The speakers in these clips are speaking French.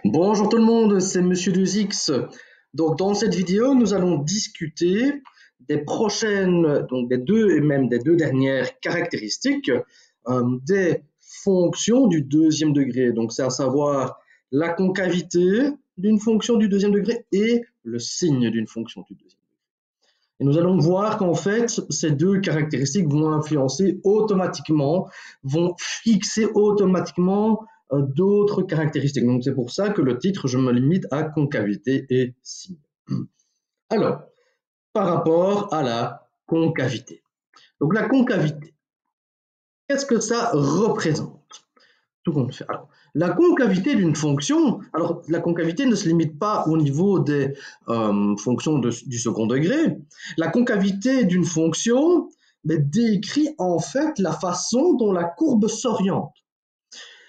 Bonjour tout le monde, c'est Monsieur 2X. Donc dans cette vidéo, nous allons discuter des prochaines, donc des deux et même des deux dernières caractéristiques des fonctions du deuxième degré. Donc c'est à savoir la concavité d'une fonction du deuxième degré et le signe d'une fonction du deuxième degré. Et nous allons voir qu'en fait, ces deux caractéristiques vont influencer automatiquement, vont fixer automatiquement d'autres caractéristiques. Donc c'est pour ça que le titre, je me limite à concavité et signe. Alors, par rapport à la concavité. Donc la concavité, qu'est-ce que ça représente? Tout compte fait. Alors, la concavité d'une fonction, alors la concavité ne se limite pas au niveau des fonctions du second degré. La concavité d'une fonction décrit en fait la façon dont la courbe s'oriente.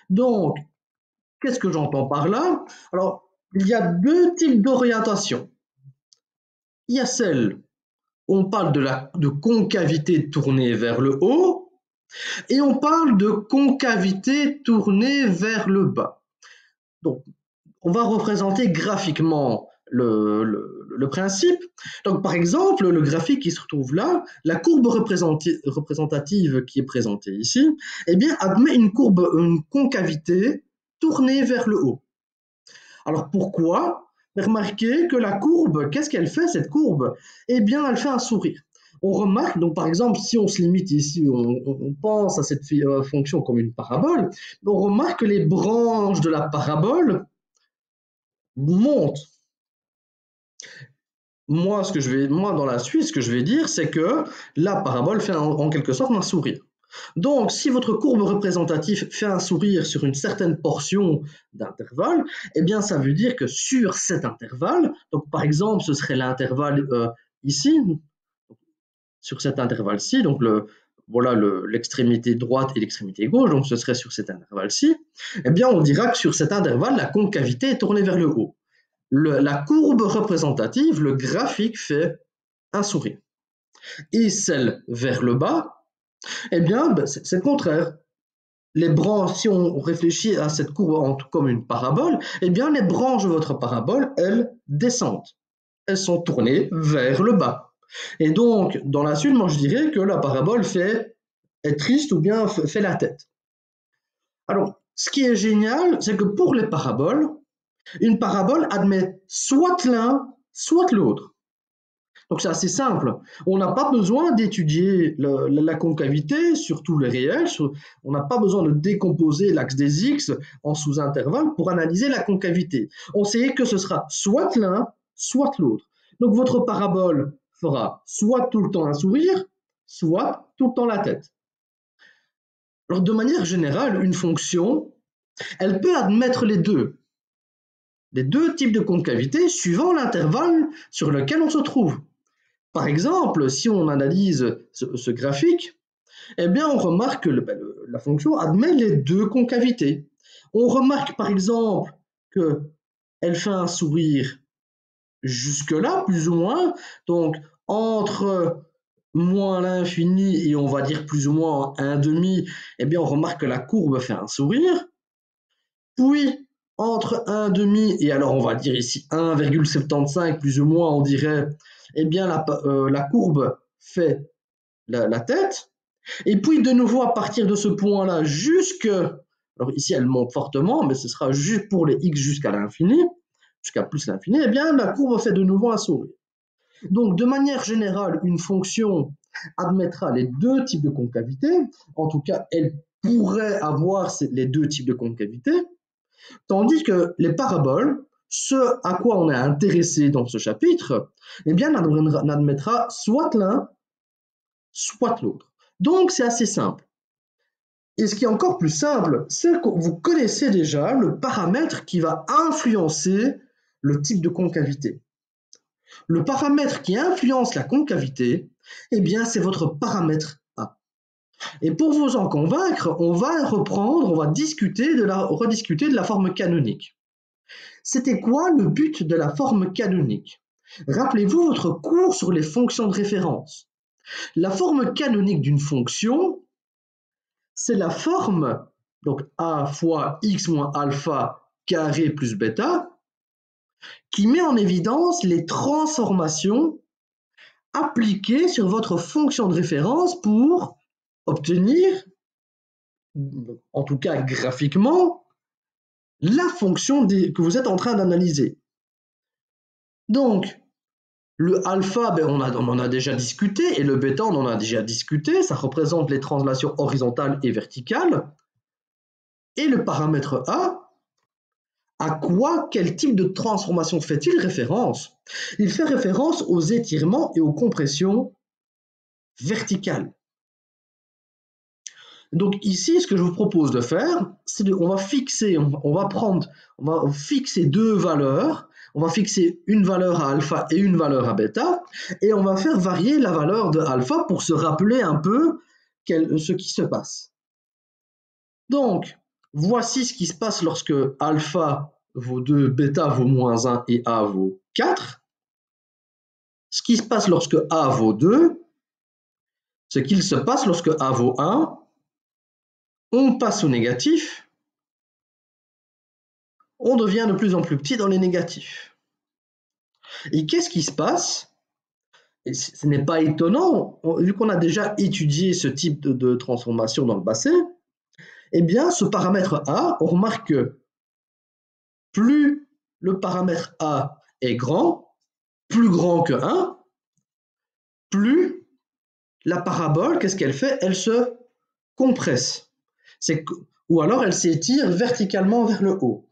Donc, qu'est-ce que j'entends par là? Alors, il y a deux types d'orientation. Il y a celle où on parle de concavité tournée vers le haut, et on parle de concavité tournée vers le bas. Donc, on va représenter graphiquement le principe. Donc, par exemple, le graphique qui se retrouve là, la courbe représentative qui est présentée ici, eh bien, admet une concavité tournée vers le haut. Alors, pourquoi? Remarquez que la courbe, qu'est-ce qu'elle fait, cette courbe? Eh bien, elle fait un sourire. On remarque, donc par exemple, si on se limite ici, on pense à cette fonction comme une parabole, on remarque que les branches de la parabole montent. Moi, dans la suite, ce que je vais dire, c'est que la parabole fait en quelque sorte un sourire. Donc, si votre courbe représentative fait un sourire sur une certaine portion d'intervalle, eh bien, ça veut dire que sur cet intervalle, donc par exemple, ce serait l'intervalle ici, sur cet intervalle-ci, donc voilà l'extrémité droite et l'extrémité gauche, donc ce serait sur cet intervalle-ci, eh bien, on dira que sur cet intervalle, la concavité est tournée vers le haut. La courbe représentative, le graphique, fait un sourire. Et celle vers le bas, eh bien, c'est le contraire. Les branches, si on réfléchit à cette courbe comme une parabole, eh bien, les branches de votre parabole, elles descendent. Elles sont tournées vers le bas. Et donc, dans la suite, moi, je dirais que la parabole est triste ou bien fait la tête. Alors, ce qui est génial, c'est que pour les paraboles, une parabole admet soit l'un, soit l'autre. Donc c'est assez simple. On n'a pas besoin d'étudier la concavité sur tous les réels. On n'a pas besoin de décomposer l'axe des x en sous-intervalles pour analyser la concavité. On sait que ce sera soit l'un, soit l'autre. Donc votre parabole fera soit tout le temps un sourire, soit tout le temps la tête. Alors de manière générale, une fonction, elle peut admettre les deux types de concavité suivant l'intervalle sur lequel on se trouve. Par exemple, si on analyse ce graphique, eh bien, on remarque que la fonction admet les deux concavités. On remarque par exemple qu'elle fait un sourire jusque-là, plus ou moins, donc entre moins l'infini et on va dire plus ou moins un demi, eh bien, on remarque que la courbe fait un sourire. Puis, entre 1 demi et alors on va dire ici 1,75 plus ou moins, on dirait, eh bien la courbe fait la tête. Et puis de nouveau à partir de ce point-là alors ici elle monte fortement, mais ce sera juste pour les x jusqu'à l'infini, jusqu'à plus l'infini, eh bien la courbe fait de nouveau un sourire. Donc de manière générale, une fonction admettra les deux types de concavité, en tout cas elle pourrait avoir les deux types de concavité. Tandis que les paraboles, ce à quoi on est intéressé dans ce chapitre, eh bien, n'admettra soit l'un, soit l'autre. Donc, c'est assez simple. Et ce qui est encore plus simple, c'est que vous connaissez déjà le paramètre qui va influencer le type de concavité. Le paramètre qui influence la concavité, eh bien, c'est votre paramètre A. Et pour vous en convaincre, on va rediscuter de la forme canonique. C'était quoi le but de la forme canonique? Rappelez-vous votre cours sur les fonctions de référence. La forme canonique d'une fonction, c'est la forme, donc a fois x moins alpha carré plus bêta, qui met en évidence les transformations appliquées sur votre fonction de référence pour obtenir, en tout cas graphiquement, la fonction que vous êtes en train d'analyser. Donc, le alpha, ben on en a déjà discuté, et le bêta, on en a déjà discuté, ça représente les translations horizontales et verticales. Et le paramètre A, à quoi, quel type de transformation fait-il référence? Il fait référence aux étirements et aux compressions verticales. Donc ici, ce que je vous propose de faire, c'est on va fixer deux valeurs. On va fixer une valeur à alpha et une valeur à bêta, et on va faire varier la valeur de alpha pour se rappeler un peu ce qui se passe. Donc, voici ce qui se passe lorsque alpha vaut 2, bêta vaut moins 1 et A vaut 4. Ce qui se passe lorsque A vaut 2, ce qu'il se passe lorsque A vaut 1, on passe au négatif, on devient de plus en plus petit dans les négatifs. Et qu'est-ce qui se passe? Et ce n'est pas étonnant, vu qu'on a déjà étudié ce type de transformation dans le passé, eh bien, ce paramètre A, on remarque que plus le paramètre A est grand, plus grand que 1, plus la parabole, qu'est-ce qu'elle fait? Elle se compresse. Ou alors elle s'étire verticalement vers le haut.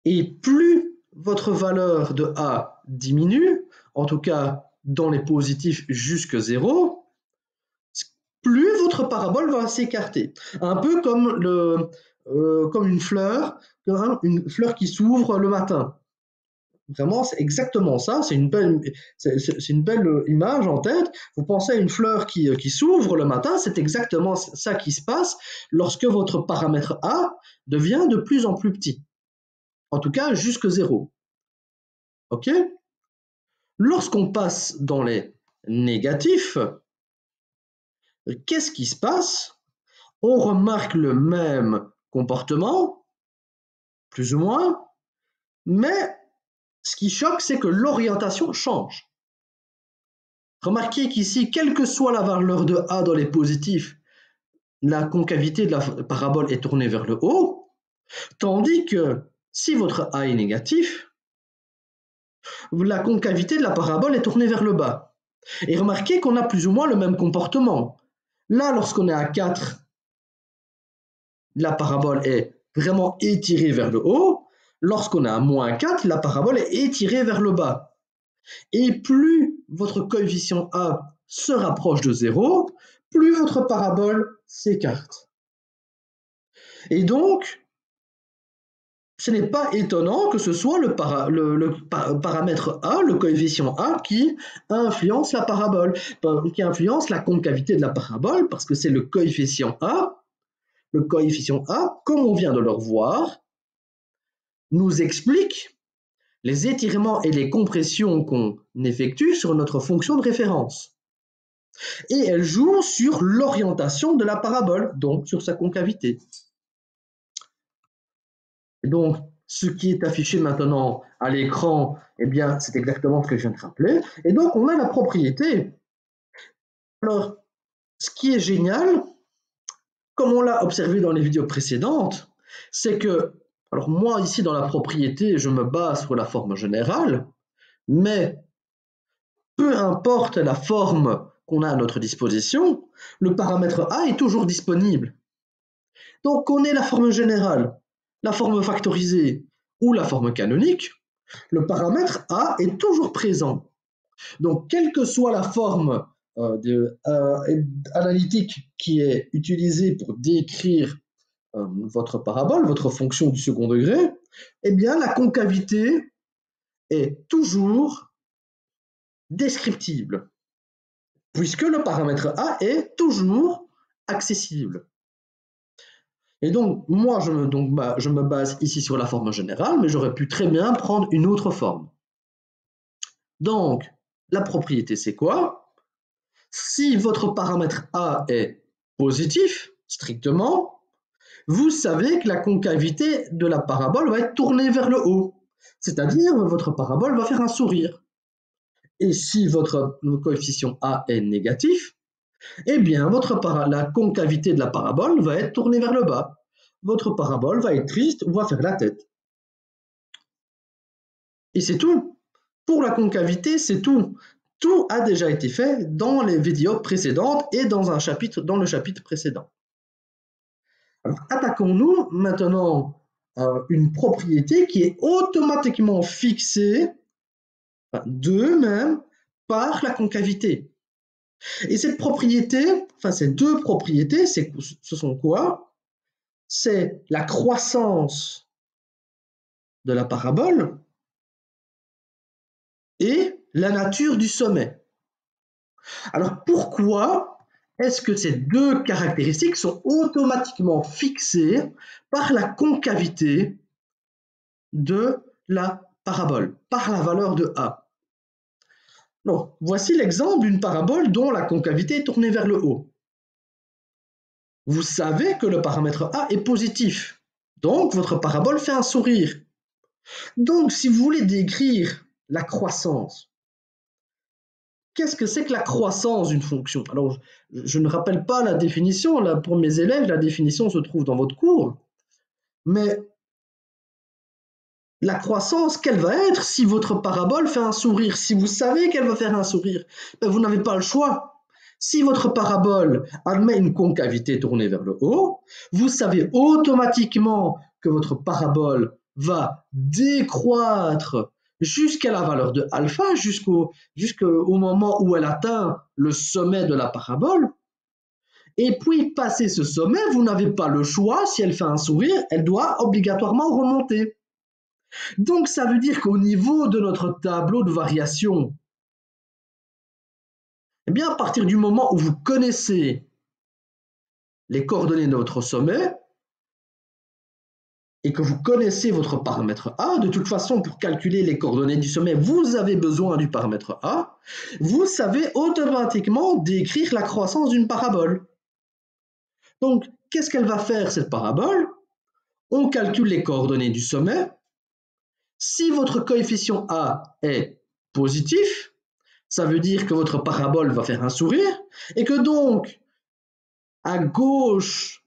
Et plus votre valeur de A diminue, en tout cas dans les positifs jusque 0, plus votre parabole va s'écarter. Un peu comme, comme une fleur qui s'ouvre le matin. Vraiment, c'est exactement ça. C'est une belle image en tête. Vous pensez à une fleur qui s'ouvre le matin, c'est exactement ça qui se passe lorsque votre paramètre A devient de plus en plus petit. En tout cas, jusque 0. OK? Lorsqu'on passe dans les négatifs, qu'est-ce qui se passe? On remarque le même comportement, plus ou moins, mais ce qui choque, c'est que l'orientation change. Remarquez qu'ici, quelle que soit la valeur de A dans les positifs, la concavité de la parabole est tournée vers le haut, tandis que si votre A est négatif, la concavité de la parabole est tournée vers le bas. Et remarquez qu'on a plus ou moins le même comportement. Là, lorsqu'on est à 4, la parabole est vraiment étirée vers le haut. Lorsqu'on est à moins 4, la parabole est étirée vers le bas. Et plus votre coefficient A se rapproche de 0, plus votre parabole s'écarte. Et donc, ce n'est pas étonnant que ce soit le paramètre A, le coefficient A, qui influence la parabole, qui influence la concavité de la parabole, parce que c'est le coefficient A. Le coefficient A, comme on vient de le revoir, nous explique les étirements et les compressions qu'on effectue sur notre fonction de référence. Et elle joue sur l'orientation de la parabole, donc sur sa concavité. Et donc, ce qui est affiché maintenant à l'écran, eh bien, c'est exactement ce que je viens de rappeler. Et donc, on a la propriété. Alors, ce qui est génial, comme on l'a observé dans les vidéos précédentes, c'est que, alors moi, ici, dans la propriété, je me base sur la forme générale, mais peu importe la forme qu'on a à notre disposition, le paramètre A est toujours disponible. Donc, qu'on ait la forme générale, la forme factorisée ou la forme canonique, le paramètre A est toujours présent. Donc, quelle que soit la forme analytique qui est utilisée pour décrire votre parabole, votre fonction du second degré, eh bien, la concavité est toujours descriptible, puisque le paramètre A est toujours accessible. Et donc, moi, je me base ici sur la forme générale, mais j'aurais pu très bien prendre une autre forme. Donc, la propriété, c'est quoi? Si votre paramètre A est positif, strictement, vous savez que la concavité de la parabole va être tournée vers le haut. C'est-à-dire, votre parabole va faire un sourire. Et si votre coefficient A est négatif, eh bien, la concavité de la parabole va être tournée vers le bas. Votre parabole va être triste ou va faire la tête. Et c'est tout. Pour la concavité, c'est tout. Tout a déjà été fait dans les vidéos précédentes et dans le chapitre précédent. Alors, attaquons-nous maintenant à une propriété qui est automatiquement fixée d'eux-mêmes par la concavité. Et cette propriété, ces deux propriétés, ce sont quoi? C'est la croissance de la parabole et la nature du sommet. Alors pourquoi est-ce que ces deux caractéristiques sont automatiquement fixées par la concavité de la parabole, par la valeur de A? Donc, voici l'exemple d'une parabole dont la concavité est tournée vers le haut. Vous savez que le paramètre A est positif, donc votre parabole fait un sourire. Donc, si vous voulez décrire la croissance, qu'est-ce que c'est que la croissance d'une fonction? Alors, je ne rappelle pas la définition, là, pour mes élèves, la définition se trouve dans votre cours, mais la croissance, quelle va être si votre parabole fait un sourire? Si vous savez qu'elle va faire un sourire, ben vous n'avez pas le choix. Si votre parabole admet une concavité tournée vers le haut, vous savez automatiquement que votre parabole va décroître jusqu'à la valeur de alpha, jusqu'au moment où elle atteint le sommet de la parabole. Et puis, passer ce sommet, vous n'avez pas le choix. Si elle fait un sourire, elle doit obligatoirement remonter. Donc, ça veut dire qu'au niveau de notre tableau de variation, eh bien, à partir du moment où vous connaissez les coordonnées de votre sommet et que vous connaissez votre paramètre A, de toute façon, pour calculer les coordonnées du sommet, vous avez besoin du paramètre A, vous savez automatiquement décrire la croissance d'une parabole. Donc, qu'est-ce qu'elle va faire, cette parabole? On calcule les coordonnées du sommet. Si votre coefficient A est positif, ça veut dire que votre parabole va faire un sourire et que donc, à gauche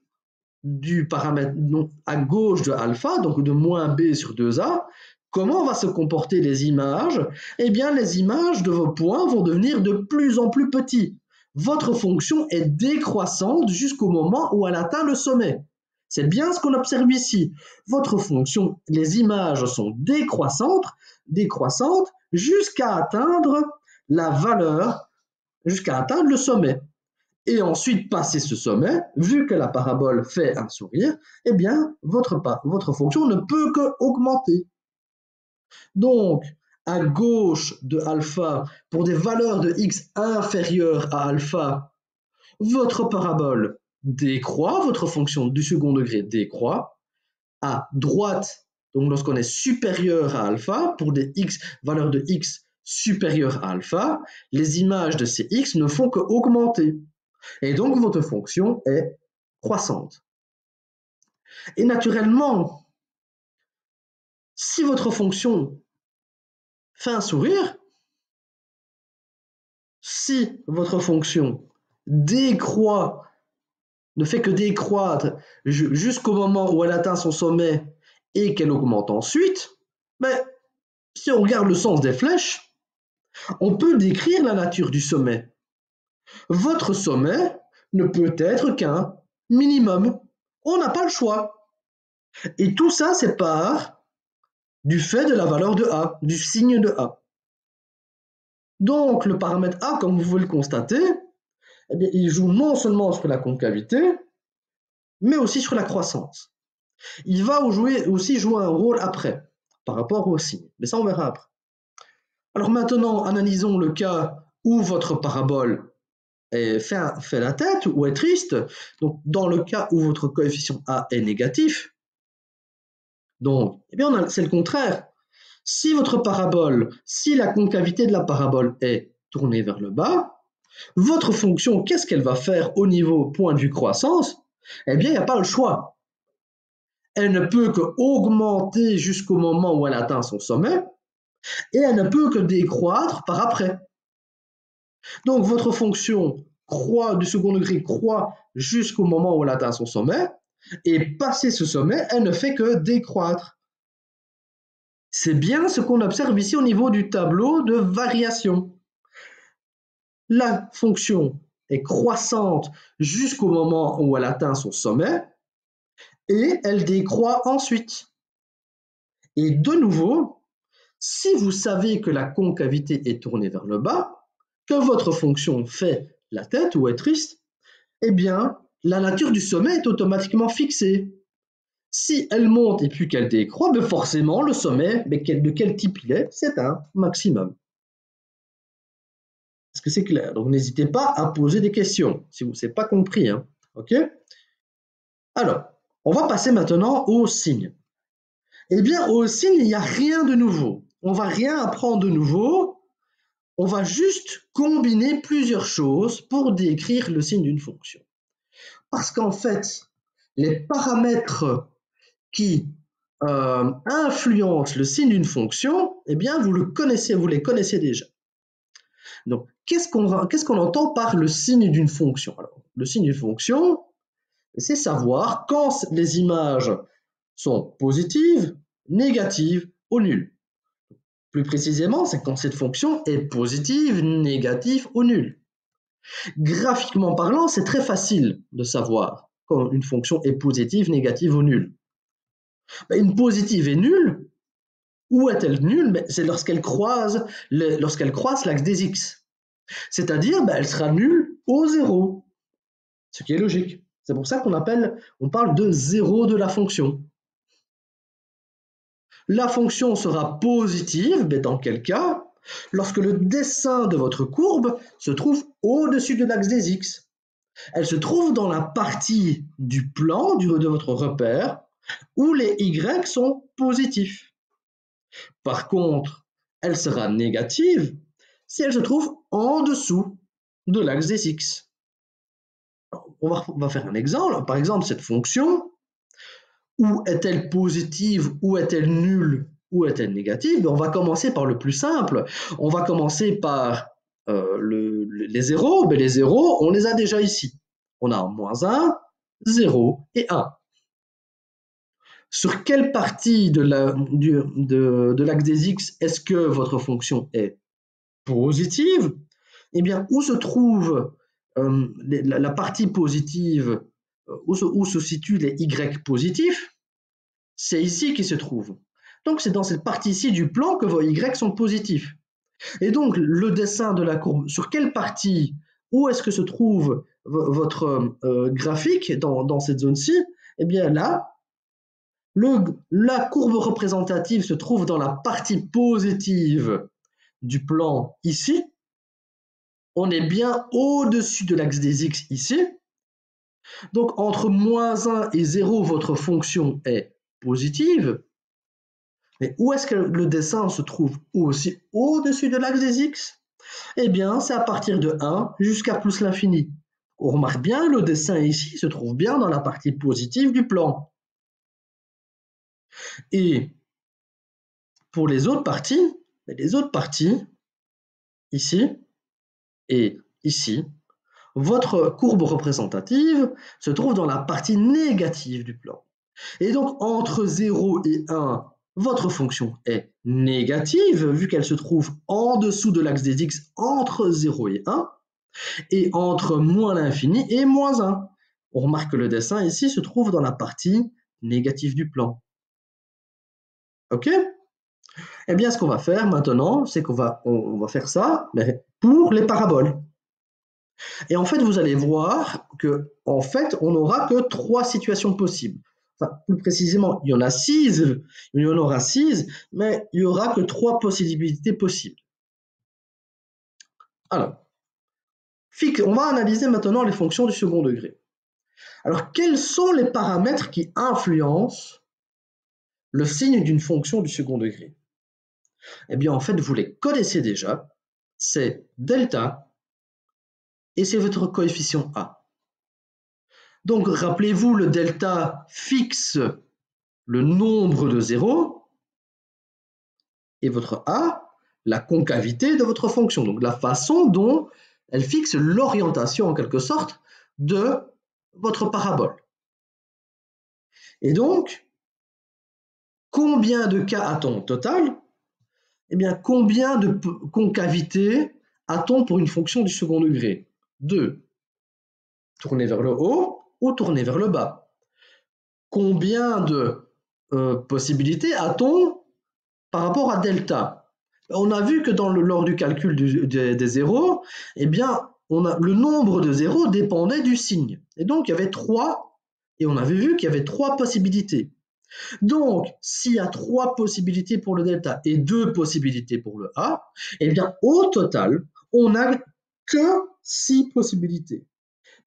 du paramètre, donc à gauche de alpha, donc de moins b sur 2a, comment vont se comporter les images? Eh bien, les images de vos points vont devenir de plus en plus petits. Votre fonction est décroissante jusqu'au moment où elle atteint le sommet. C'est bien ce qu'on observe ici. Votre fonction, les images sont décroissantes jusqu'à atteindre la valeur, jusqu'à atteindre le sommet. Et ensuite, passer ce sommet, vu que la parabole fait un sourire, eh bien, votre fonction ne peut qu'augmenter. Donc, à gauche de alpha, pour des valeurs de x inférieures à alpha, votre parabole décroît, votre fonction du second degré décroît. À droite, donc lorsqu'on est supérieur à alpha, pour des valeurs de x supérieures à alpha, les images de ces x ne font qu'augmenter. Et donc, votre fonction est croissante. Et naturellement, si votre fonction fait un sourire, si votre fonction décroît, ne fait que décroître jusqu'au moment où elle atteint son sommet et qu'elle augmente ensuite, ben, si on regarde le sens des flèches, on peut décrire la nature du sommet. Votre sommet ne peut être qu'un minimum. On n'a pas le choix. Et tout ça, c'est par du fait de la valeur de A, du signe de A. Donc, le paramètre A, comme vous pouvez le constater, eh bien, il joue non seulement sur la concavité, mais aussi sur la croissance. Il va aussi jouer un rôle après, par rapport au signe. Mais ça, on verra après. Alors maintenant, analysons le cas où votre parabole fait la tête ou est triste. Donc, dans le cas où votre coefficient A est négatif, donc, eh bien, c'est le contraire. Si la concavité de la parabole est tournée vers le bas, votre fonction, qu'est-ce qu'elle va faire au niveau point de vue croissance? Eh bien, il n'y a pas le choix. elle ne peut qu'augmenter jusqu'au moment où elle atteint son sommet, et elle ne peut que décroître par après. Donc votre fonction du second degré croît jusqu'au moment où elle atteint son sommet, et passé ce sommet, elle ne fait que décroître. C'est bien ce qu'on observe ici au niveau du tableau de variation. La fonction est croissante jusqu'au moment où elle atteint son sommet, et elle décroît ensuite. Et de nouveau, si vous savez que la concavité est tournée vers le bas, que votre fonction fait la tête ou est triste, eh bien, la nature du sommet est automatiquement fixée. Si elle monte et puis qu'elle décroît, ben forcément, le sommet, de quel type il est, c'est un maximum. Est-ce que c'est clair? Donc, n'hésitez pas à poser des questions, si vous n'avez pas compris. Hein. OK? Alors, on va passer maintenant aux signes. Eh bien, aux signes, il n'y a rien de nouveau. On ne va rien apprendre de nouveau. On va juste combiner plusieurs choses pour décrire le signe d'une fonction. Parce qu'en fait, les paramètres qui influencent le signe d'une fonction, eh bien, vous les connaissez déjà. Donc, qu'est-ce qu'on entend par le signe d'une fonction? Alors, le signe d'une fonction, c'est savoir quand les images sont positives, négatives ou nulles. Plus précisément, c'est quand cette fonction est positive, négative ou nulle. Graphiquement parlant, c'est très facile de savoir quand une fonction est positive, négative ou nulle. Une positive est nulle. Où est-elle nulle? C'est lorsqu'elle croise l'axe des x. C'est-à-dire, elle sera nulle au zéro, ce qui est logique. C'est pour ça on parle de zéro de la fonction. La fonction sera positive, dans quel cas? Lorsque le dessin de votre courbe se trouve au-dessus de l'axe des x. Elle se trouve dans la partie du plan de votre repère où les y sont positifs. Par contre, elle sera négative si elle se trouve en dessous de l'axe des x. On va faire un exemple. Par exemple, cette fonction, où est-elle positive, où est-elle nulle, où est-elle négative? On va commencer par le plus simple. On va commencer par les zéros. Les zéros, on les a déjà ici. On a -1, 0 et 1. Sur quelle partie de l'axe des x est-ce que votre fonction est positive? Eh bien, où se trouve la partie positive, où se situent les y positifs? C'est ici qu'ils se trouvent. Donc, c'est dans cette partie-ci du plan que vos y sont positifs. Et donc, le dessin de la courbe, sur quelle partie, où est-ce que se trouve votre graphique dans cette zone-ci? Eh bien, là, la courbe représentative se trouve dans la partie positive du plan ici. On est bien au-dessus de l'axe des x ici. Donc, entre -1 et 0, votre fonction est positive. Mais où est-ce que le dessin se trouve aussi au-dessus de l'axe des x? Eh bien, c'est à partir de 1 jusqu'à plus l'infini. On remarque bien, le dessin ici se trouve bien dans la partie positive du plan. Et pour les autres parties, ici et ici, votre courbe représentative se trouve dans la partie négative du plan. Et donc, entre 0 et 1, votre fonction est négative, vu qu'elle se trouve en dessous de l'axe des x entre 0 et 1, et entre moins l'infini et -1. On remarque que le dessin ici se trouve dans la partie négative du plan. OK? Eh bien, ce qu'on va faire maintenant, c'est qu'on va faire ça, mais pour les paraboles. Et en fait, vous allez voir que, en fait, on n'aura que 3 situations possibles. Enfin, plus précisément, il y en aura 6, mais il n'y aura que 3 possibilités possibles. Alors, on va analyser maintenant les fonctions du second degré. Alors, quels sont les paramètres qui influencent le signe d'une fonction du second degré? Eh bien, en fait, vous les connaissez déjà. C'est delta et c'est votre coefficient A. Donc, rappelez-vous, le delta fixe le nombre de zéros, et votre A, la concavité de votre fonction, donc la façon dont elle fixe l'orientation en quelque sorte de votre parabole. Et donc, combien de cas a-t-on au total? Eh bien, combien de concavités a-t-on pour une fonction du second degré? 2. Tourner vers le haut ou tourner vers le bas? Combien de possibilités a-t-on par rapport à delta? On a vu que lors du calcul des zéros, eh bien, le nombre de zéros dépendait du signe. Et donc, il y avait 3, et on avait vu qu'il y avait 3 possibilités. Donc, s'il y a 3 possibilités pour le delta et 2 possibilités pour le A, eh bien, au total, on n'a que 6 possibilités.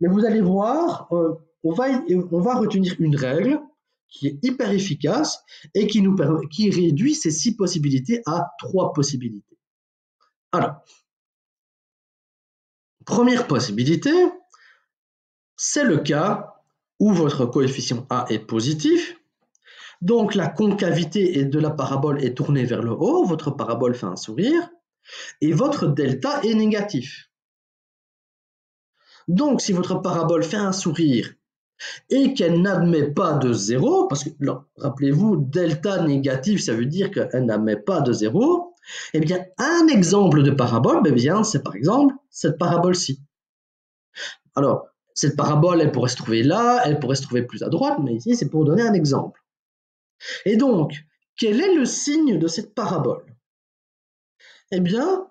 Mais vous allez voir, on va retenir une règle qui est hyper efficace et qui réduit ces 6 possibilités à 3 possibilités. Alors, première possibilité, c'est le cas où votre coefficient A est positif. Donc la concavité de la parabole est tournée vers le haut, votre parabole fait un sourire, et votre delta est négatif. Donc si votre parabole fait un sourire et qu'elle n'admet pas de zéro, parce que rappelez-vous, delta négatif, ça veut dire qu'elle n'admet pas de zéro, eh bien un exemple de parabole, c'est par exemple cette parabole-ci. Alors, cette parabole, elle pourrait se trouver là, elle pourrait se trouver plus à droite, mais ici c'est pour donner un exemple. Et donc, quel est le signe de cette parabole? Eh bien,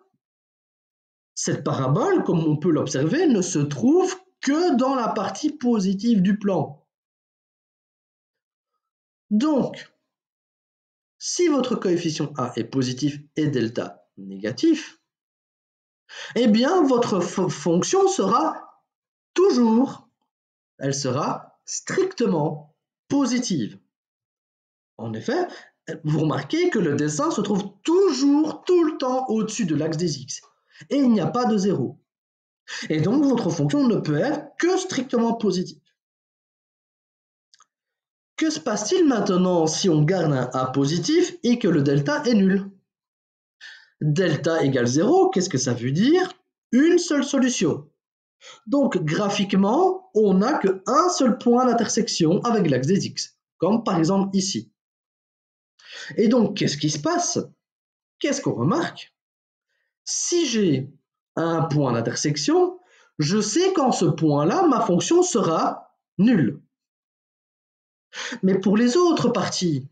cette parabole, comme on peut l'observer, ne se trouve que dans la partie positive du plan. Donc, si votre coefficient A est positif et delta négatif, eh bien, votre fonction sera toujours, elle sera strictement positive. En effet, vous remarquez que le dessin se trouve toujours, tout le temps au-dessus de l'axe des x. Et il n'y a pas de zéro. Et donc, votre fonction ne peut être que strictement positive. Que se passe-t-il maintenant si on garde un A positif et que le delta est nul? Delta égale 0, qu'est-ce que ça veut dire? Une seule solution. Donc, graphiquement, on n'a qu'un seul point d'intersection avec l'axe des x, comme par exemple ici. Et donc, qu'est-ce qui se passe? Qu'est-ce qu'on remarque? Si j'ai un point d'intersection, je sais qu'en ce point-là, ma fonction sera nulle. Mais pour les autres parties,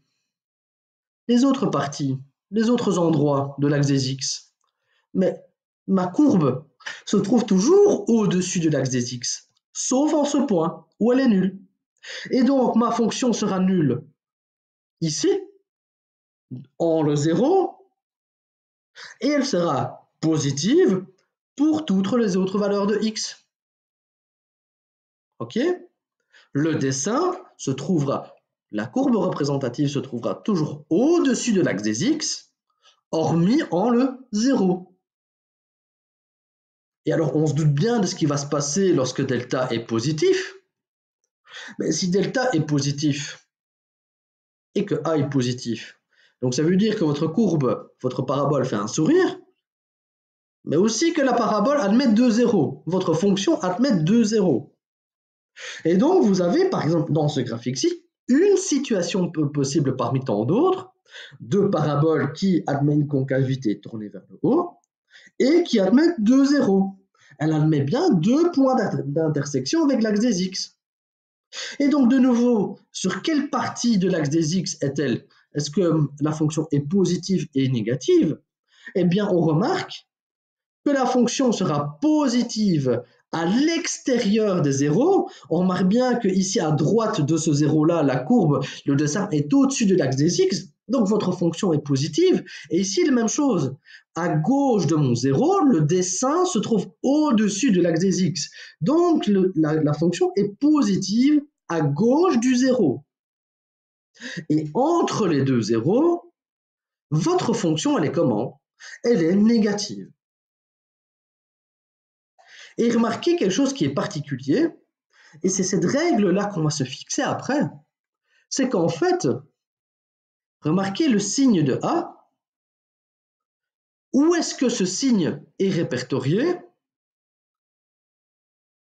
les autres endroits de l'axe des x, mais ma courbe se trouve toujours au-dessus de l'axe des x, sauf en ce point où elle est nulle. Et donc ma fonction sera nulle ici, en le 0, et elle sera positive pour toutes les autres valeurs de x. Ok? Le dessin se trouvera, la courbe représentative se trouvera toujours au-dessus de l'axe des x, hormis en le 0. Et alors, on se doute bien de ce qui va se passer lorsque delta est positif. Mais si delta est positif et que A est positif, donc ça veut dire que votre courbe, votre parabole fait un sourire, mais aussi que la parabole admet 2 zéros. Votre fonction admet 2 zéros. Et donc, vous avez, par exemple, dans ce graphique-ci, une situation possible parmi tant d'autres, deux paraboles qui admettent une concavité tournée vers le haut et qui admettent 2 zéros. Elle admet bien 2 points d'intersection avec l'axe des x. Et donc, de nouveau, sur quelle partie de l'axe des x est-elle? Est-ce que la fonction est positive et négative? Eh bien, on remarque que la fonction sera positive à l'extérieur des zéros. On remarque bien que ici à droite de ce zéro-là, la courbe, le dessin est au-dessus de l'axe des x, donc votre fonction est positive. Et ici, la même chose. À gauche de mon zéro, le dessin se trouve au-dessus de l'axe des x. Donc la fonction est positive à gauche du zéro. Et entre les deux zéros, votre fonction, elle est comment? Elle est négative. Et remarquez quelque chose qui est particulier, et c'est cette règle-là qu'on va se fixer après, c'est qu'en fait, Remarquez le signe de A. Où est-ce que ce signe est répertorié?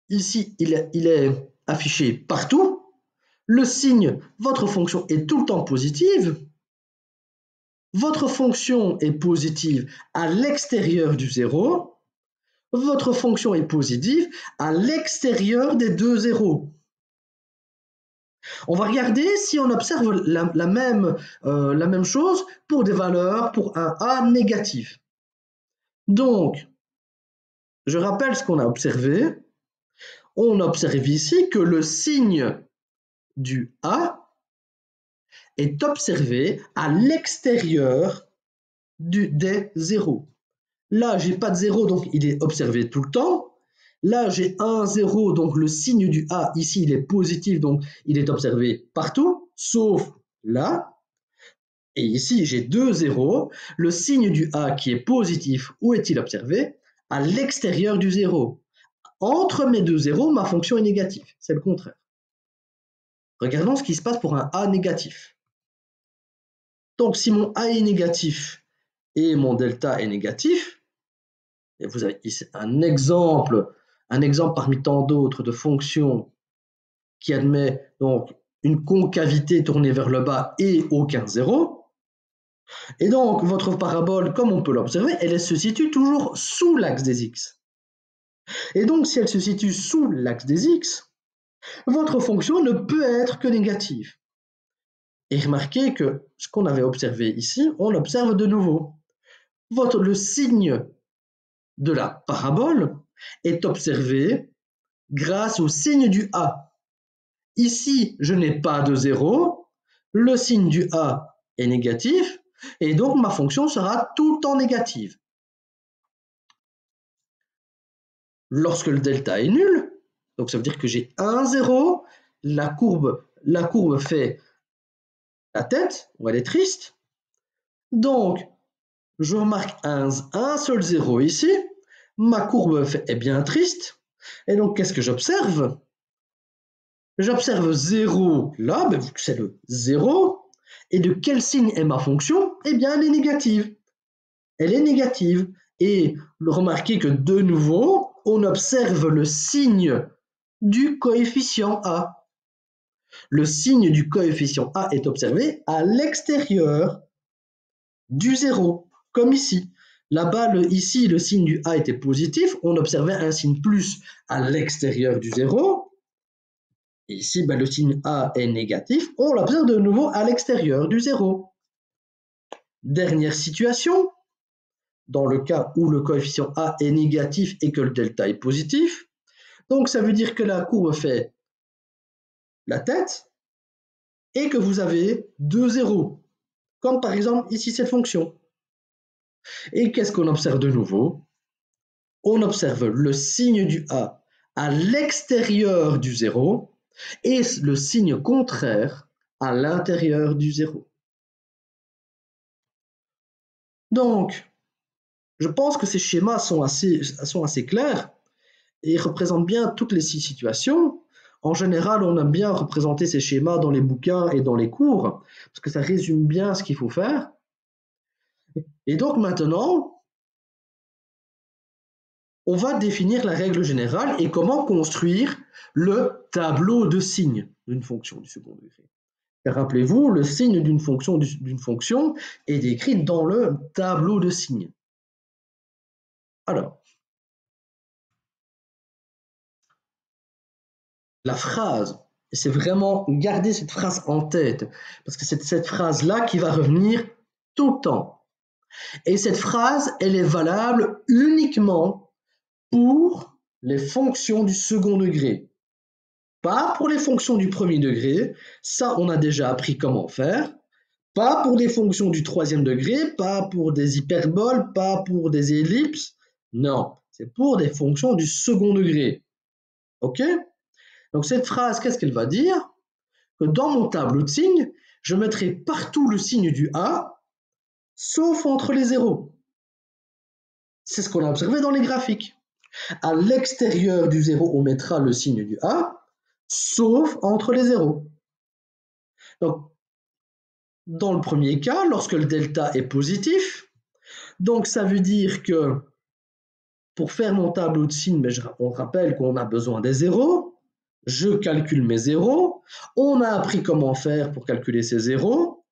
Ici, il est affiché partout. Le signe, votre fonction est tout le temps positive. Votre fonction est positive à l'extérieur du zéro. Votre fonction est positive à l'extérieur des deux zéros. On va regarder si on observe la même chose pour des valeurs, pour un A négatif. Donc, je rappelle ce qu'on a observé. On observe ici que le signe du A est observé à l'extérieur des zéros. Là, j'ai pas de zéro, donc il est observé tout le temps. Là, j'ai un zéro, donc le signe du A, ici, il est positif, donc il est observé partout, sauf là. Et ici, j'ai deux zéros. Le signe du A qui est positif, où est-il observé? À l'extérieur du zéro. Entre mes deux zéros, ma fonction est négative. C'est le contraire. Regardons ce qui se passe pour un A négatif. Donc, si mon A est négatif et mon delta est négatif, et vous avez ici un exemple parmi tant d'autres de fonctions qui admet donc une concavité tournée vers le bas et aucun zéro. Et donc, votre parabole, comme on peut l'observer, elle se situe toujours sous l'axe des x. Et donc, si elle se situe sous l'axe des x, votre fonction ne peut être que négative. Et remarquez que ce qu'on avait observé ici, on l'observe de nouveau. Le signe de la parabole est observé grâce au signe du A. Ici, je n'ai pas de zéro, le signe du A est négatif, et donc ma fonction sera tout le temps négative. Lorsque le delta est nul, donc ça veut dire que j'ai un zéro, la courbe fait la tête, ou elle est triste. Donc, je remarque un seul zéro ici, ma courbe est bien triste, et donc qu'est-ce que j'observe? J'observe 0 là, c'est le 0, et de quel signe est ma fonction? Eh bien, elle est négative. Elle est négative. Et remarquez que de nouveau, on observe le signe du coefficient A. Le signe du coefficient A est observé à l'extérieur du 0, comme ici. Là-bas, ici, le signe du A était positif, on observait un signe plus à l'extérieur du 0. Et ici, le signe A est négatif, on l'observe de nouveau à l'extérieur du 0. Dernière situation, dans le cas où le coefficient A est négatif et que le delta est positif. Donc, ça veut dire que la courbe fait la tête et que vous avez deux zéros, comme par exemple ici cette fonction. Et qu'est-ce qu'on observe de nouveau? On observe le signe du A à l'extérieur du 0 et le signe contraire à l'intérieur du 0. Donc, je pense que ces schémas sont assez clairs et représentent bien toutes les 6 situations. En général, on aime bien représenter ces schémas dans les bouquins et dans les cours parce que ça résume bien ce qu'il faut faire. Et donc maintenant, on va définir la règle générale et comment construire le tableau de signes d'une fonction du second degré. Rappelez-vous, le signe d'une fonction est décrit dans le tableau de signes. Alors, la phrase, c'est vraiment garder cette phrase en tête, parce que c'est cette phrase-là qui va revenir tout le temps. Et cette phrase, elle est valable uniquement pour les fonctions du second degré. Pas pour les fonctions du premier degré, ça on a déjà appris comment faire. Pas pour des fonctions du troisième degré, pas pour des hyperboles, pas pour des ellipses. Non, c'est pour des fonctions du second degré. OK? Donc cette phrase, qu'est-ce qu'elle va dire? Que dans mon tableau de signes, je mettrai partout le signe du A, sauf entre les zéros. C'est ce qu'on a observé dans les graphiques. À l'extérieur du 0, on mettra le signe du A, sauf entre les zéros. Donc, Dans le premier cas, lorsque le delta est positif, donc ça veut dire que pour faire mon tableau de signes, mais on rappelle qu'on a besoin des zéros. Je calcule mes zéros. On a appris comment faire pour calculer ces zéros.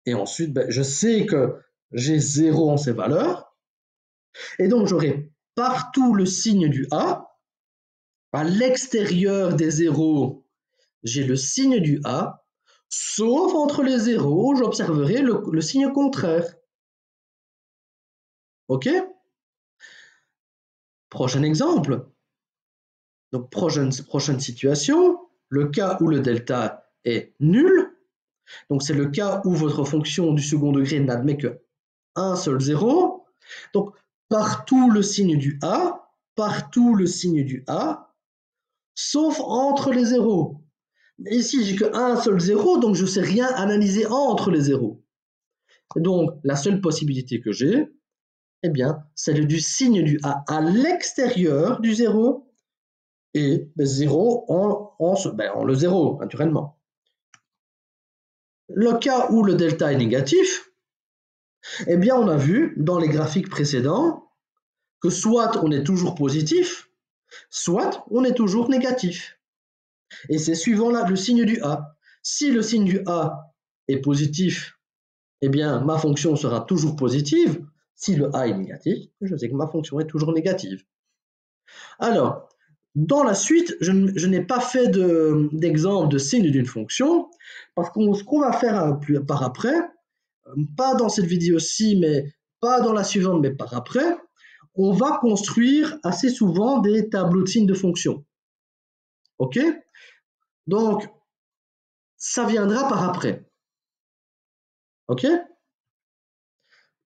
Et ensuite, je sais que j'ai 0 en ces valeurs. Et donc, j'aurai partout le signe du A. À l'extérieur des zéros, j'ai le signe du A. Sauf entre les zéros, j'observerai le signe contraire. OK? Prochain exemple. Donc, prochaine situation, le cas où le delta est nul. Donc, c'est le cas où votre fonction du second degré n'admet qu'un seul zéro. Donc, partout le signe du A, sauf entre les zéros. Ici, j'ai qu'un seul zéro, donc je ne sais rien analyser entre les zéros. Et donc, la seule possibilité que j'ai, eh bien, c'est du signe du A à l'extérieur du zéro et 0 en le zéro, naturellement. Le cas où le delta est négatif, eh bien, on a vu dans les graphiques précédents que soit on est toujours positif, soit on est toujours négatif. Et c'est suivant le signe du A. Si le signe du A est positif, eh bien, ma fonction sera toujours positive. Si le A est négatif, je sais que ma fonction est toujours négative. Alors, dans la suite, je n'ai pas fait d'exemple de signe d'une fonction, parce que ce qu'on va faire par après, pas dans cette vidéo-ci, mais pas dans la suivante, mais par après, on va construire assez souvent des tableaux de signes de fonctions. OK? Donc, ça viendra par après. OK?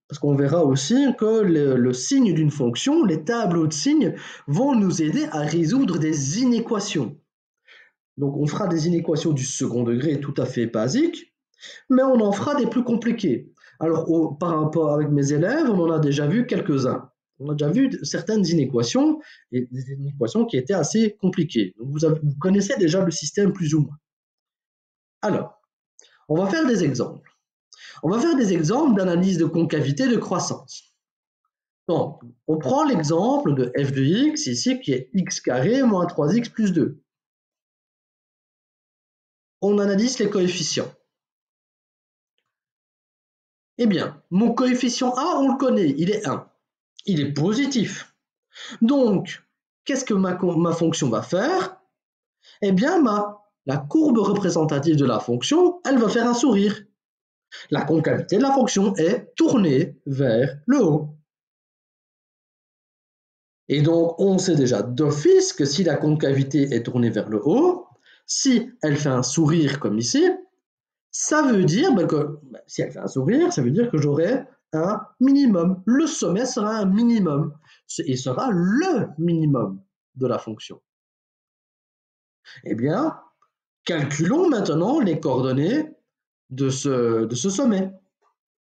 Parce qu'on verra aussi que le signe d'une fonction, les tableaux de signes, vont nous aider à résoudre des inéquations. Donc, on fera des inéquations du second degré tout à fait basiques, mais on en fera des plus compliquées. Alors, par rapport avec mes élèves, on en a déjà vu quelques-uns. On a déjà vu certaines inéquations, et des inéquations qui étaient assez compliquées. Donc, vous connaissez déjà le système plus ou moins. Alors, on va faire des exemples. On va faire des exemples d'analyse de concavité de croissance. Donc, on prend l'exemple de f de x ici qui est x carré moins 3x plus 2. On analyse les coefficients. Eh bien, mon coefficient A, on le connaît, il est 1. Il est positif. Donc, qu'est-ce que ma fonction va faire? Eh bien, la courbe représentative de la fonction, elle va faire un sourire. La concavité de la fonction est tournée vers le haut. Et donc, on sait déjà d'office que si la concavité est tournée vers le haut, si elle fait un sourire comme ici, ça veut dire que si elle fait un sourire, ça veut dire que j'aurai un minimum. Le sommet sera un minimum et sera le minimum de la fonction. Eh bien, calculons maintenant les coordonnées de ce sommet.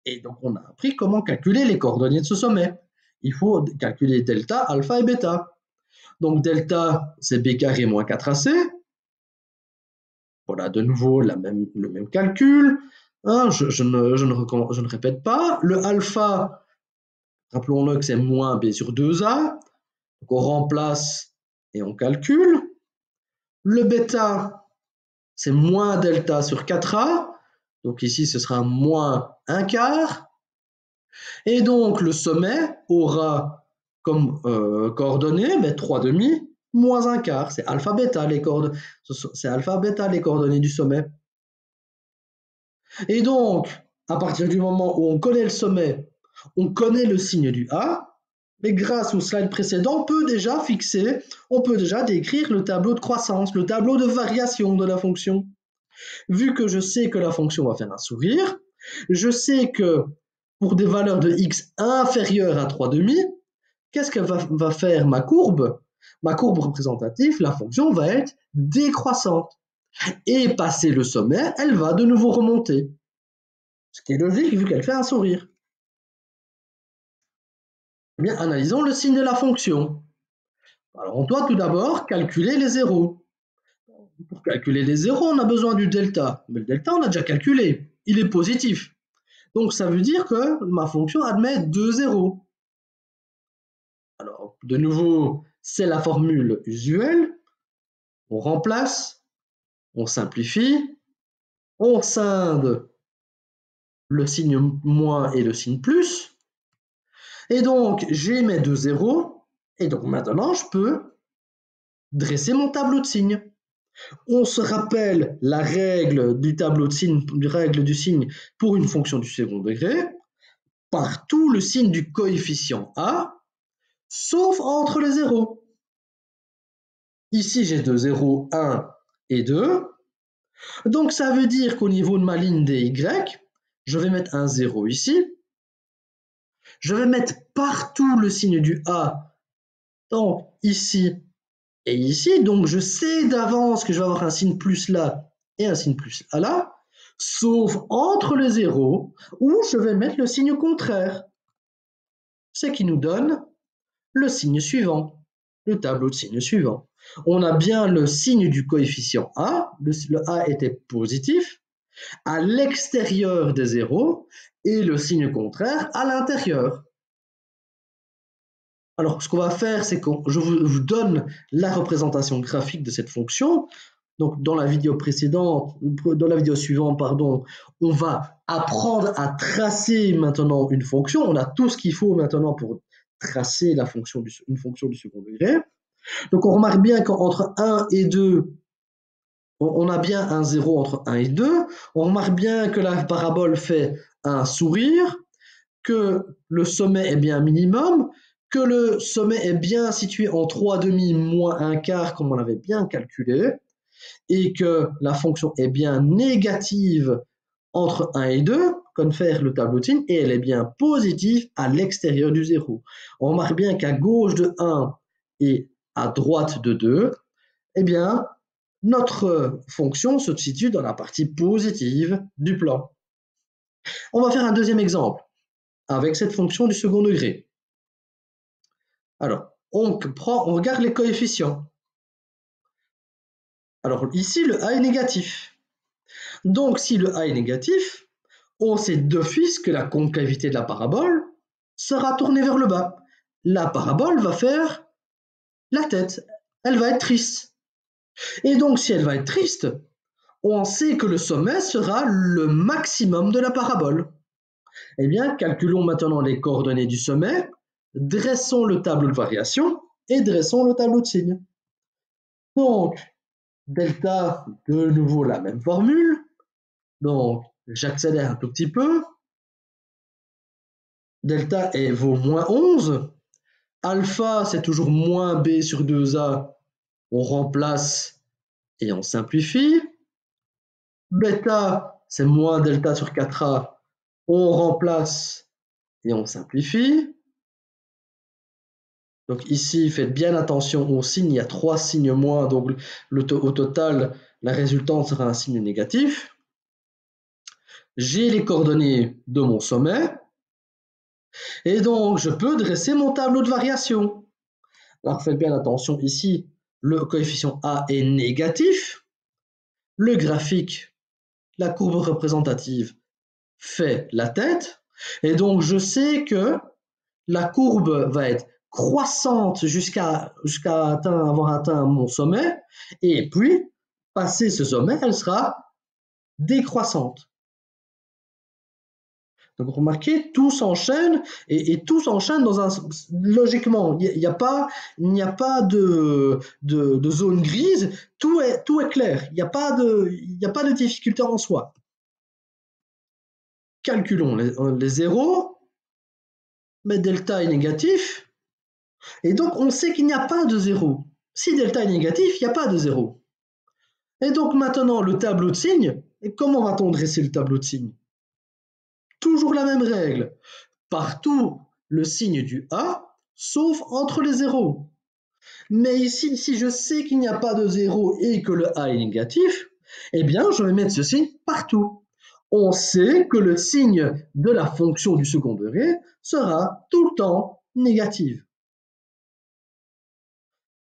Et donc, on a appris comment calculer les coordonnées de ce sommet. Il faut calculer delta, alpha et bêta. Donc, delta, c'est b carré moins 4ac. Voilà, de nouveau, le même calcul. Hein, je ne répète pas. Le alpha, rappelons-le que c'est moins b sur 2a. Donc, on remplace et on calcule. Le bêta, c'est moins delta sur 4a. Donc ici, ce sera moins 1 quart. Et donc, le sommet aura comme coordonnées 3 demi moins 1 quart. C'est alpha bêta les coordonnées du sommet. Et donc, à partir du moment où on connaît le sommet, on connaît le signe du A, mais grâce au slide précédent, on peut déjà décrire le tableau de croissance, le tableau de variation de la fonction. Vu que je sais que la fonction va faire un sourire, je sais que pour des valeurs de x inférieures à 3 demi, qu'est-ce que va faire ma courbe? Ma courbe représentative, la fonction va être décroissante. Et passé le sommet, elle va de nouveau remonter. Ce qui est logique vu qu'elle fait un sourire. Eh bien, analysons le signe de la fonction. Alors, on doit tout d'abord calculer les zéros. Pour calculer les zéros, on a besoin du delta. Mais le delta, on a déjà calculé. il est positif. Donc ça veut dire que ma fonction admet 2 zéros. Alors, de nouveau, c'est la formule usuelle. On remplace, on simplifie, on scinde le signe moins et le signe plus. Et donc, j'ai mes 2 zéros. Et donc maintenant, je peux dresser mon tableau de signes. On se rappelle la règle du tableau de signes, règle du signe pour une fonction du second degré. Partout le signe du coefficient A, sauf entre les zéros. Ici, j'ai deux zéros, 1 et 2. Donc, ça veut dire qu'au niveau de ma ligne dy, je vais mettre un 0 ici. Je vais mettre partout le signe du A, donc ici et ici. Donc, je sais d'avance que je vais avoir un signe plus là et un signe plus là, sauf entre les zéros où je vais mettre le signe contraire. Ce qui nous donne le signe suivant, le tableau de signes suivant. On a bien le signe du coefficient A, le A était positif, à l'extérieur des zéros et le signe contraire à l'intérieur. Alors, ce qu'on va faire, c'est que je vous donne la représentation graphique de cette fonction. Donc, dans la vidéo précédente, dans la vidéo suivante, pardon, on va apprendre à tracer maintenant une fonction. On a tout ce qu'il faut maintenant pour tracer une fonction du second degré. Donc, on remarque bien qu'entre 1 et 2, on a bien un 0 entre 1 et 2. On remarque bien que la parabole fait un sourire, que le sommet est bien minimum, que le sommet est bien situé en 3 demi moins 1 quart, comme on l'avait bien calculé, et que la fonction est bien négative entre 1 et 2, comme faire le tableau de signes, et elle est bien positive à l'extérieur du 0. On remarque bien qu'à gauche de 1 et à droite de 2, eh bien, notre fonction se situe dans la partie positive du plan. On va faire un deuxième exemple avec cette fonction du second degré. Alors, on regarde les coefficients. Alors ici, le A est négatif. Donc, si le A est négatif, on sait d'office que la concavité de la parabole sera tournée vers le bas. La parabole va faire la tête. Elle va être triste. Et donc, si elle va être triste, on sait que le sommet sera le maximum de la parabole. Eh bien, calculons maintenant les coordonnées du sommet, dressons le tableau de variation et dressons le tableau de signes. Donc, delta, de nouveau la même formule. Donc, j'accélère un tout petit peu. Delta vaut moins 11. Alpha, c'est toujours moins B sur 2A. On remplace et on simplifie. Bêta, c'est moins delta sur 4A. On remplace et on simplifie. Donc ici, faites bien attention aux signes. Il y a 3 signes moins. Donc au total, la résultante sera un signe négatif. J'ai les coordonnées de mon sommet. Et donc, je peux dresser mon tableau de variation. Alors, faites bien attention ici. Le coefficient A est négatif. Le graphique, la courbe représentative, fait la tête. Et donc, je sais que la courbe va être croissante jusqu'à avoir atteint mon sommet. Et puis, passé ce sommet, elle sera décroissante. Donc remarquez, tout s'enchaîne et tout s'enchaîne logiquement. Il n'y a pas de zone grise, tout est clair. Il n'y a pas de difficulté en soi. Calculons les zéros, mais delta est négatif, et donc on sait qu'il n'y a pas de zéro. Si delta est négatif, il n'y a pas de zéro. Et donc maintenant le tableau de signes, et comment va-t-on dresser le tableau de signes? Toujours la même règle. Partout le signe du A, sauf entre les zéros. Mais ici, si je sais qu'il n'y a pas de zéro et que le A est négatif, eh bien, je vais mettre ce signe partout. On sait que le signe de la fonction du second degré sera tout le temps négatif.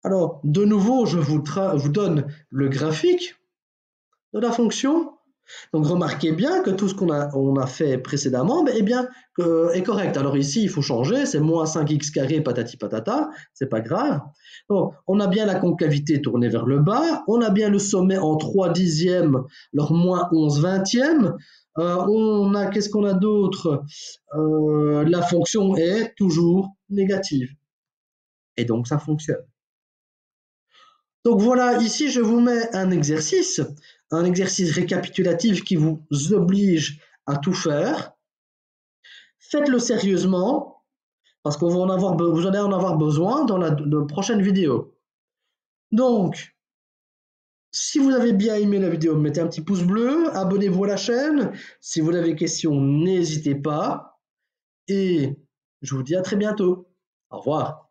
Alors, de nouveau, je vous donne le graphique de la fonction. Donc remarquez bien que tout ce on a fait précédemment eh bien, est correct. Alors ici, il faut changer, c'est moins 5x carré patati patata, c'est pas grave. Donc, on a bien la concavité tournée vers le bas, on a bien le sommet en 3 dixièmes, alors moins 11 vingtièmes. Qu'est-ce qu'on a d'autre? La fonction est toujours négative. Et donc ça fonctionne. Donc voilà, ici je vous mets un exercice récapitulatif qui vous oblige à tout faire. Faites-le sérieusement, parce que vous allez en avoir besoin dans la prochaine vidéo. Donc, si vous avez bien aimé la vidéo, mettez un petit pouce bleu, abonnez-vous à la chaîne. Si vous avez des questions, n'hésitez pas. Et je vous dis à très bientôt. Au revoir.